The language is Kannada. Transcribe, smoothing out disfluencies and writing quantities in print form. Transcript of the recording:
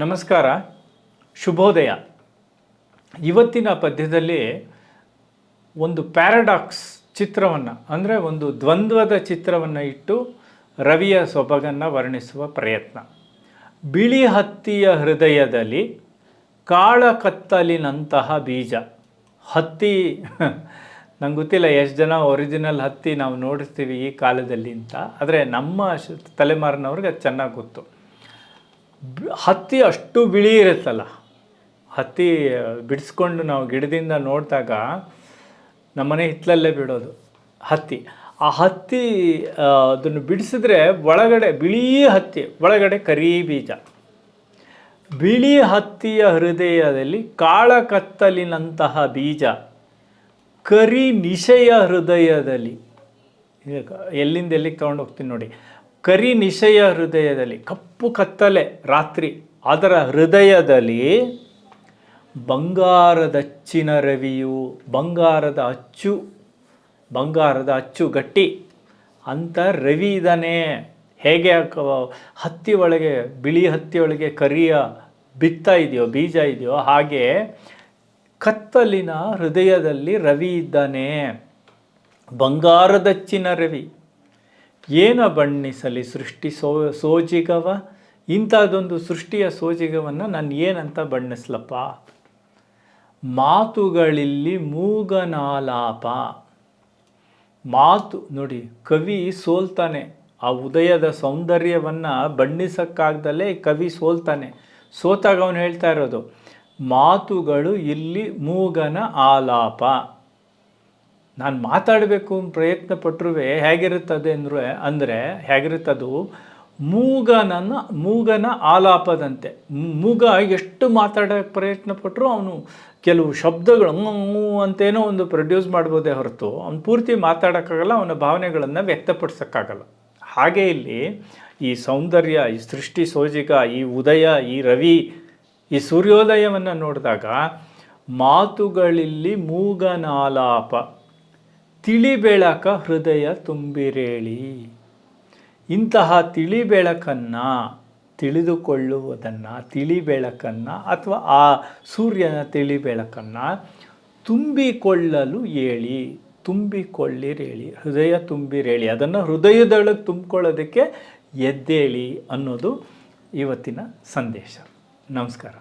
ನಮಸ್ಕಾರ, ಶುಭೋದಯ. ಇವತ್ತಿನ ಪದ್ಯದಲ್ಲಿ ಒಂದು ಪ್ಯಾರಾಡಾಕ್ಸ್ ಚಿತ್ರವನ್ನು, ಅಂದರೆ ಒಂದು ದ್ವಂದ್ವದ ಚಿತ್ರವನ್ನು ಇಟ್ಟು ರವಿಯ ಸೊಬಗನ್ನು ವರ್ಣಿಸುವ ಪ್ರಯತ್ನ. ಬಿಳಿ ಹತ್ತಿಯ ಹೃದಯದಲ್ಲಿ ಕಾಳ ಕತ್ತಲಿನಂತಹ ಬೀಜ. ಹತ್ತಿ ನಂಗೆ ಗೊತ್ತಿಲ್ಲ ಎಷ್ಟು ಜನ ಒರಿಜಿನಲ್ ಹತ್ತಿ ನಾವು ನೋಡಿರ್ತೀವಿ ಈ ಕಾಲದಲ್ಲಿ ಅಂತ, ಆದರೆ ನಮ್ಮ ತಲೆಮಾರಿನವ್ರಿಗೆ ಅದು ಚೆನ್ನಾಗಿ ಗೊತ್ತು. ಹತ್ತಿ ಅಷ್ಟು ಬಿಳಿ ಇರುತ್ತಲ್ಲ, ಹತ್ತಿ ಬಿಡಿಸ್ಕೊಂಡು ನಾವು ಗಿಡದಿಂದ ನೋಡಿದಾಗ ನಮ್ಮನೆ ಹಿತ್ತಲಲ್ಲೇ ಬಿಡೋದು ಹತ್ತಿ. ಆ ಹತ್ತಿ ಅದನ್ನು ಬಿಡಿಸಿದ್ರೆ ಒಳಗಡೆ ಬಿಳಿ ಹತ್ತಿ, ಒಳಗಡೆ ಕರಿ ಬೀಜ. ಬಿಳಿ ಹತ್ತಿಯ ಹೃದಯದಲ್ಲಿ ಕಾಳ ಕತ್ತಲಿನಂತಹ ಬೀಜ, ಕರಿ ನಿಶೆಯ ಹೃದಯದಲ್ಲಿ, ಎಲ್ಲಿಂದ ಎಲ್ಲಿಗೆ ತೊಗೊಂಡು ಹೋಗ್ತೀನಿ ನೋಡಿ. ಕರಿ ನಿಶೆಯ ಹೃದಯದಲ್ಲಿ, ಕಪ್ಪು ಕತ್ತಲೆ ರಾತ್ರಿ, ಅದರ ಹೃದಯದಲ್ಲಿ ಬಂಗಾರದಚ್ಚಿನ ರವಿಯು, ಬಂಗಾರದ ಅಚ್ಚು ಗಟ್ಟಿ ಅಂತ ರವಿ ಇದ್ದಾನೆ. ಹೇಗೆ ಹತ್ತಿ ಒಳಗೆ, ಬಿಳಿ ಹತ್ತಿ ಒಳಗೆ ಕರಿಯ ಬಿತ್ತ ಇದೆಯೋ, ಬೀಜ ಇದೆಯೋ, ಹಾಗೆ ಕತ್ತಲಿನ ಹೃದಯದಲ್ಲಿ ರವಿ ಇದ್ದಾನೆ. ಬಂಗಾರದಚ್ಚಿನ ರವಿ ಏನ ಬಣ್ಣಿಸಲಿ ಸೃಷ್ಟಿ ಸೋಜಿಗವ. ಇಂಥದ್ದೊಂದು ಸೃಷ್ಟಿಯ ಸೋಜಿಗವನ್ನು ನಾನು ಏನಂತ ಬಣ್ಣಿಸ್ಲಪ್ಪ. ಮಾತುಗಳಿಲ್ಲಿ ಮೂಗನಾಲಾಪ. ಮಾತು ನೋಡಿ, ಕವಿ ಸೋಲ್ತಾನೆ. ಆ ಉದಯದ ಸೌಂದರ್ಯವನ್ನು ಬಣ್ಣಿಸೋಕ್ಕಾಗ್ದಲೇ ಕವಿ ಸೋಲ್ತಾನೆ. ಸೋತಾಗ ಅವನು ಹೇಳ್ತಾ ಇರೋದು, ಮಾತುಗಳು ಇಲ್ಲಿ ಮೂಗನ ಆಲಾಪ. ನಾನು ಮಾತಾಡಬೇಕು ಪ್ರಯತ್ನ ಪಟ್ಟರು ಹೇಗಿರುತ್ತದೆ ಅಂದರೆ ಹೇಗಿರುತ್ತದು, ಮೂಗನ ಆಲಾಪದಂತೆ. ಮೂಗ ಎಷ್ಟು ಮಾತಾಡೋಕ್ಕೆ ಪ್ರಯತ್ನ ಪಟ್ಟರು ಅವನು ಕೆಲವು ಶಬ್ದಗಳು ಅಂತೇನೋ ಒಂದು ಪ್ರೊಡ್ಯೂಸ್ ಮಾಡ್ಬೋದೇ ಹೊರತು ಅವನು ಪೂರ್ತಿ ಮಾತಾಡೋಕ್ಕಾಗಲ್ಲ, ಅವನ ಭಾವನೆಗಳನ್ನು ವ್ಯಕ್ತಪಡಿಸೋಕ್ಕಾಗಲ್ಲ. ಹಾಗೆ ಇಲ್ಲಿ ಈ ಸೌಂದರ್ಯ, ಈ ಸೃಷ್ಟಿ ಸೋಜಿಗ, ಈ ಉದಯ, ಈ ರವಿ, ಈ ಸೂರ್ಯೋದಯವನ್ನು ನೋಡಿದಾಗ ಮಾತುಗಳಿಲ್ಲಿ ಮೂಗನಾಲಾಪ, ತಿಳಿ ಬೆಳಕ ಹೃದಯ ತುಂಬಿರೇಳಿ. ಇಂತಹ ತಿಳಿ ಬೆಳಕನ್ನು ತಿಳಿದುಕೊಳ್ಳುವುದನ್ನು, ತಿಳಿ ಬೆಳಕನ್ನು ಅಥವಾ ಆ ಸೂರ್ಯನ ತಿಳಿ ಬೆಳಕನ್ನು ತುಂಬಿಕೊಳ್ಳಲು ಹೇಳಿ, ತುಂಬಿಕೊಳ್ಳಿರೇಳಿ, ಹೃದಯ ತುಂಬಿರೇಳಿ, ಅದನ್ನು ಹೃದಯದೊಳಗೆ ತುಂಬಿಕೊಳ್ಳೋದಕ್ಕೆ ಎದ್ದೇಳಿ ಅನ್ನೋದು ಇವತ್ತಿನ ಸಂದೇಶ. ನಮಸ್ಕಾರ.